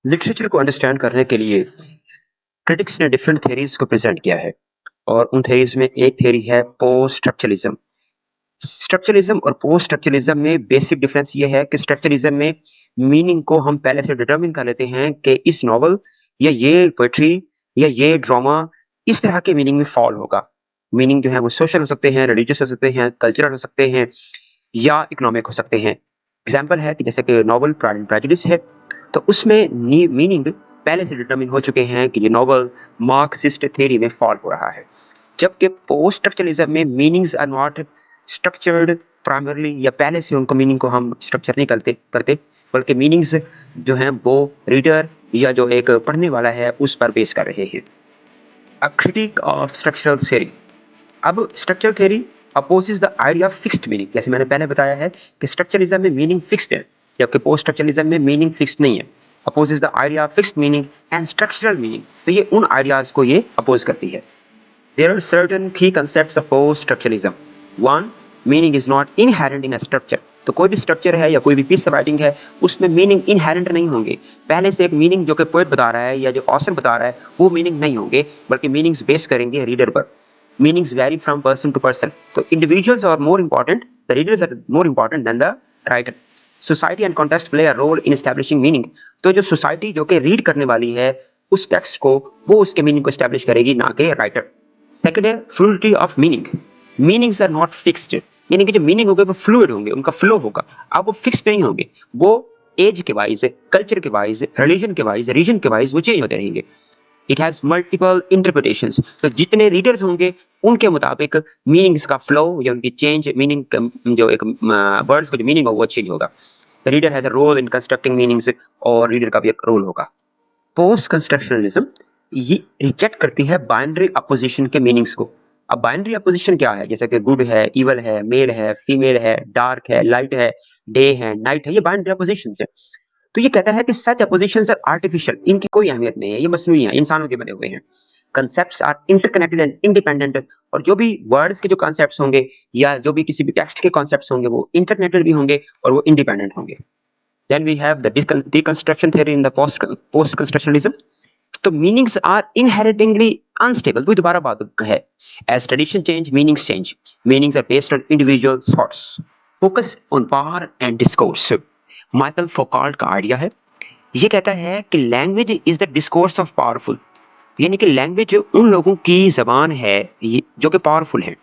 Literature को understand करने के लिए क्रिटिक्स ने डिफरेंट थ्योरीज को प्रेजेंट किया है और उन थ्योरीज में एक थ्योरी है पोस्ट स्ट्रक्चरलिज्म। स्ट्रक्चरलिज्म और पोस्ट स्ट्रक्चरलिज्म में बेसिक डिफरेंस ये है कि स्ट्रक्चरलिज्म में मीनिंग को हम पहले से डिटरमिन कर लेते हैं कि इस नॉवल या ये पोएट्री या ये ड्रामा इस तरह के मीनिंग में फॉल होगा। मीनिंग जो है वो सोशल हो सकते हैं, रिलीजियस हो सकते हैं, कल्चरल हो सकते हैं या इकोनॉमिक हो सकते हैं। एग्जाम्पल है कि जैसे कि नॉवल प्राइड एंड प्रेजुडिस है, तो उसमें मीनिंग पहले से डिटरमिन हो चुके हैं कि ये नॉवल मार्क्सिस्ट थ्योरी में फॉल हो रहा है। जबकि पोस्ट स्ट्रक्चरलिज्म में meanings are not structured primarily, या पहले से उनको मीनिंग को हम स्ट्रक्चर नहीं करते, बल्कि मीनिंग्स जो हैं वो रीडर या जो एक पढ़ने वाला है उस पर बेस कर रहे हैं। A critique of structural theory. अब structural theory opposes the idea of fixed meaning. जैसे मैंने पहले बताया है कि स्ट्रक्चरलिज्म में मीनिंग फिक्स्ड है, जबकि पोस्ट स्ट्रक्चरलिज्म में मीनिंग फिक्स्ड नहीं है। Opposes the idea of fixed meaning and structural meaning, तो ये उन आइडियाज को ये अपोज करती है। There are certain key concepts of post-structuralism. One, meaning is not inherent in a structure. तो कोई भी स्ट्रक्चर है या कोई भी पीस ऑफ राइटिंग है उसमें मीनिंग इनहेरेंट नहीं होंगे। पहले से एक मीनिंग जो कि पोएट बता रहा है या जो ऑथर बता रहा है वो मीनिंग नहीं होंगे, बल्कि मीनिंग्स बेस करेंगे रीडर पर। Meanings vary from person to person. तो individuals are more important, the readers are more important than the writer. Society and context play a role in establishing meaning. तो जो society जो कि read करने वाली है उस टेक्स्ट को, वो उसके मीनिंग को एस्टैब्लिश करेगी, ना कि राइटर। सेकंड है fluidity of meaning. Meanings are not fixed, यानी कि जो मीनिंग होंगे वो फ्लूइड होंगे, उनका फ्लो होगा, अब वो फिक्स्ड नहीं होंगे। वो एज के वाइज, कल्चर के वाइज, रिलीजन के वाइज, रीजन के वाइज वो चेंज होते रहेंगे। It has multiple interpretations. तो जितने रीडर्स होंगे उनके मुताबिक मीनिंग्स का फ्लो या उनकी चेंज, मीनिंग जो एक वर्ड्स का जो मीनिंग होगा वो चेंज होगा। The reader has a role in constructing meanings, और रीडर का भी एक रोल होगा। पोस्ट कंस्ट्रक्शनलिज्म ये रिजेक्ट करती है बाइनरी अपोजिशन के मीनिंग्स को। अब बाइनरी अपोजिशन क्या है? जैसे कि गुड है, इवल है, मेल है, फीमेल है, डार्क है, लाइट है, डे है, नाइट है, ये बाइनरी अपोजिशन है। तो ये कहता है कि सच अपोजिशंस आर आर्टिफिशियल, इनकी कोई अहमियत नहीं है, ये मसनूई है, इंसानों के बने हुए हैं। Concepts are interconnected and independent. और जो भी वर्ड्स के जो कॉन्सेप्ट्स होंगे या जो भी किसी भी टेक्स्ट के कॉन्सेप्ट्स होंगे वो इंटरकनेक्टेड भी होंगे और वो इंडिपेंडेंट होंगे। Then we have the deconstruction theory in the post-constructionalism. तो मीनिंग्स आर इनहेरिटेंटली अनस्टेबल। वही दोबारा बात है। As tradition change, meanings change. Meanings are based on individual thoughts. Focus on power and discourse. Michael Foucault का idea है, ये कहता है कि language is the discourse of powerful, यानी कि लैंग्वेज उन लोगों की जबान है जो कि पावरफुल है।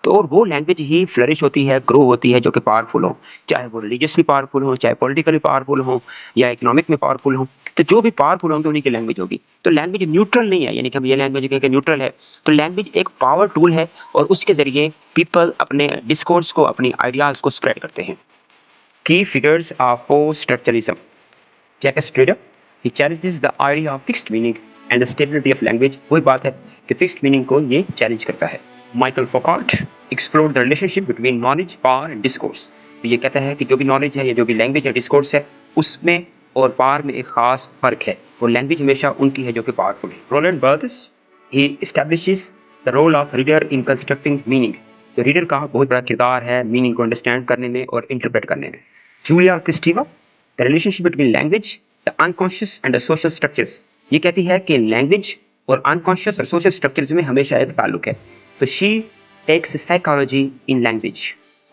तो और वो लैंग्वेज ही फ्लरिश होती है, ग्रो होती है, जो कि पावरफुल हो, चाहे वो रिलीजियसली पावरफुल हो, चाहे पॉलिटिकली पावरफुल हो या इकोनॉमिक में पावरफुल हो। तो जो भी पावरफुल होंगे उन्हीं की लैंग्वेज होगी। तो लैंग्वेज न्यूट्रल नहीं है, यानी कि हम ये लैंग्वेज कहें कि न्यूट्रल है। तो लैंग्वेज एक पावर टूल है और उसके जरिए पीपल अपने डिस्कोर्स को, अपनी आइडियाज को स्प्रेड करते हैं। की figures of post structuralism. Jacques Derrida, he challenges the idea of fixed meaning and the stability of language। वही बात है कि फिक्स्ड मीनिंग को ये चैलेंज करता है। Michael Foucault explore the relationship between knowledge, power and discourse. तो ये कहता है कि जो भी नॉलेज है या जो भी लैंग्वेज या डिस्कोर्स है उसमें और पावर में एक खास फर्क है, और लैंग्वेज हमेशा उनकी है जो कि पावरफुल है। Roland Barthes, he establishes the role of reader in constructing meaning। तो रीडर का बहुत बड़ा किरदार है मीनिंग को अंडरस्टैंड करने में और इंटरप्रेट करने में। Julia Kristeva, the relationship between language, the unconscious and the social structures. ये कहती है कि लैंग्वेज और अनकॉन्शियस और सोशल स्ट्रक्चर्स में हमेशा एक ताल्लुक है। तो she takes psychology in language.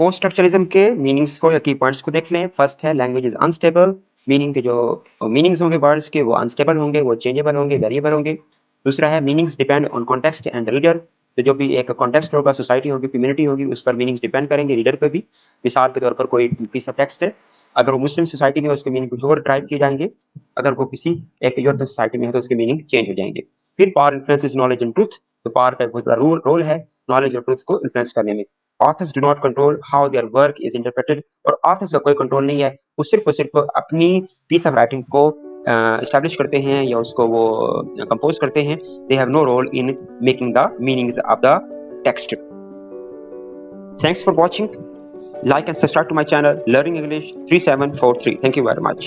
Post structuralism के मीनिंग्स को या की पॉइंट्स को देख लें। फर्स्ट है लैंग्वेज इज अनस्टेबल। मीनिंग के जो मीनिंग्स होंगे वर्ड्स के वो अनस्टेबल होंगे, वो चेंजेबल होंगे, वेरिएबल होंगे। दूसरा है meanings depend on context and reader. तो जो भी एक कॉन्टेक्स्ट होगा, सोसाइटी होगी, कम्युनिटी होगी, उस पर मीनिंग्स डिपेंड करेंगे, रीडर पर भी। मिसाल के तौर पर कोई पीस ऑफ टेक्स्ट है, अगर वो मुस्लिम सोसाइटी में उसके मीनिंग कुछ और ड्राइव किए जाएंगे, अगर वो किसी एक यूरोपियन सोसाइटी में है तो उसके मीनिंग चेंज हो जाएंगे। फिर power influences knowledge and truth. तो पावर का एक बहुत बड़ा रोल है नॉलेज और ट्रूथ को इन्फ्लुएंस करने में। Authors do not control how their work is interpreted. और ऑथर्स का कोई कंट्रोल नहीं है, वो सिर्फ और सिर्फ अपनी पीस ऑफ राइटिंग को एस्टैब्लिश करते हैं या उसको वो कंपोज करते हैं। They have no role in making the meanings of the text. Thanks for watching. Like and subscribe to my channel Learning English 3743. Thank you very much.